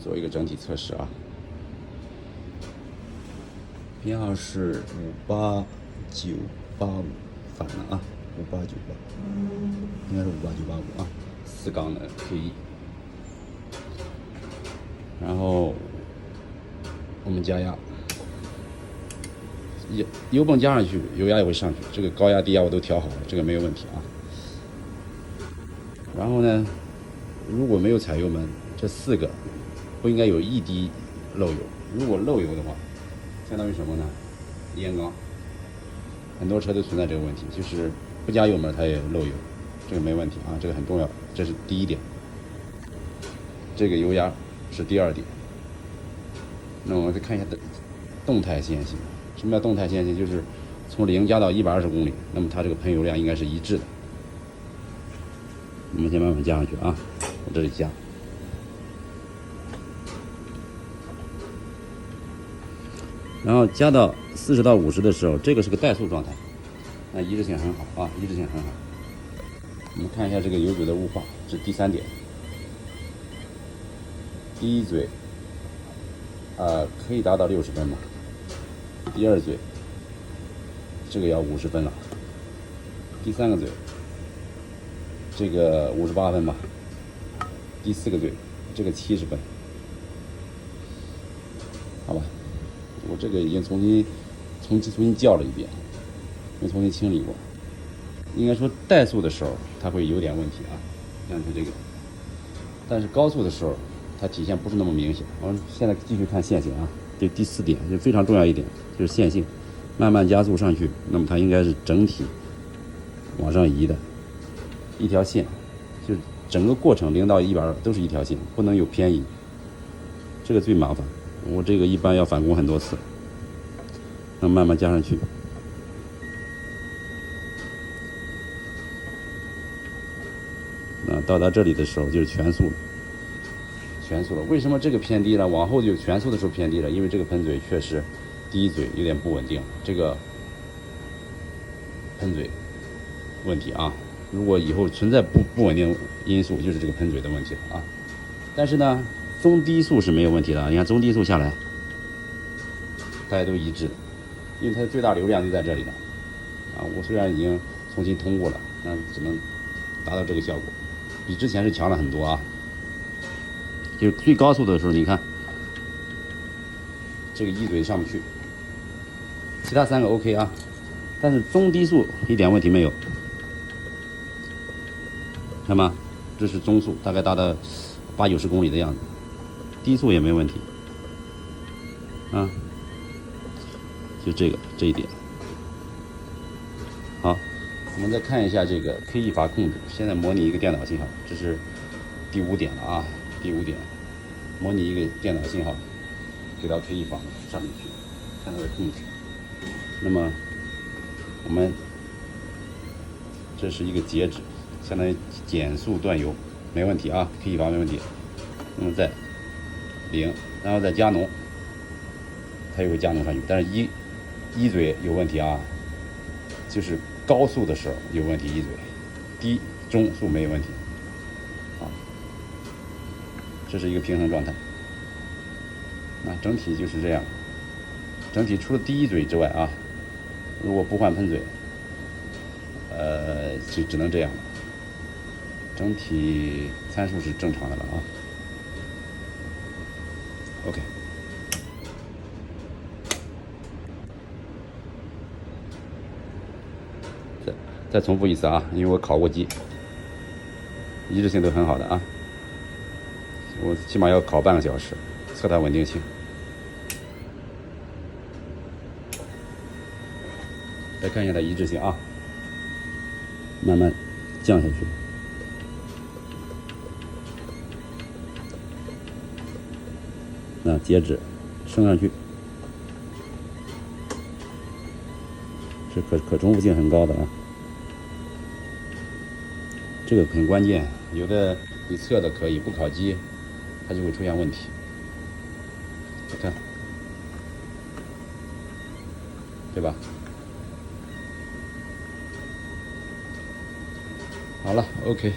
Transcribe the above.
做一个整体测试啊。编号是58985，反了啊，58985，应该是58985啊，4缸的 K1。然后我们加压，油泵加上去，油压也会上去，这个高压低压我都调好了，这个没有问题啊。然后呢，如果没有踩油门，这4个不应该有一滴漏油。如果漏油的话，相当于什么呢？烟缸。很多车都存在这个问题，就是不加油门它也漏油，这个没问题啊，这个很重要，这是第一点。这个油压是第二点。那我们再看一下动态线性。什么叫动态线性？就是从0加到120公里，那么它这个喷油量应该是一致的。我们先慢慢加上去啊，我这里加。然后加到40到50的时候，这个是个怠速状态，那一致性很好啊，一致性很好。我们看一下这个油嘴的雾化，是第3点。第一嘴，可以达到60分吧。第二嘴，这个要50分了。第3个嘴，这个58分吧。第4个嘴，这个70分。好吧，我这个已经重新校了一遍，又重新清理过。应该说怠速的时候它会有点问题啊，像是这个。但是高速的时候它体现不是那么明显。我们现在继续看线性啊，这第4点就非常重要一点，就是线性，慢慢加速上去，那么它应该是整体往上移的一条线，就是整个过程0到120都是一条线，不能有偏移，这个最麻烦。我这个一般要返工很多次，那慢慢加上去。到达这里的时候就是全速了，全速了。为什么这个偏低了？往后就全速的时候偏低了，因为这个喷嘴确实第一嘴有点不稳定，这个喷嘴问题啊。如果以后存在不稳定因素，就是这个喷嘴的问题了啊。但是呢，中低速是没有问题的。你看中低速下来，大家都一致，因为它的最大流量就在这里了啊。我虽然已经重新通过了，那只能达到这个效果。比之前是强了很多啊，就是最高速的时候，你看这个一嘴上不去，其他3个 OK 啊，但是中低速一点问题没有，看吗？这是中速，大概达到80-90公里的样子，低速也没问题啊，就这一点。好。我们再看一下这个 K1阀控制，现在模拟一个电脑信号，这是第5点了啊，第5点，模拟一个电脑信号给到 K1阀上面去，看它的控制。那么我们这是一个截止，相当于减速断油，没问题啊 ，K1阀没问题。那么再0，然后再加浓，它也会加浓上去，但是一嘴有问题啊，就是高速的时候有问题，一嘴，低中速没有问题啊，这是一个平衡状态。那整体就是这样，整体除了第一嘴之外啊，如果不换喷嘴，就只能这样了。整体参数是正常的了啊。OK。再重复一次啊，因为我考过级，一致性都很好的啊，我起码要考半个小时，测它稳定性。再看一下它一致性啊，慢慢降下去，那截止升上去，是可重复性很高的啊。这个很关键，有的你测的可以，不考级，它就会出现问题。你看，对吧？好了 ，OK。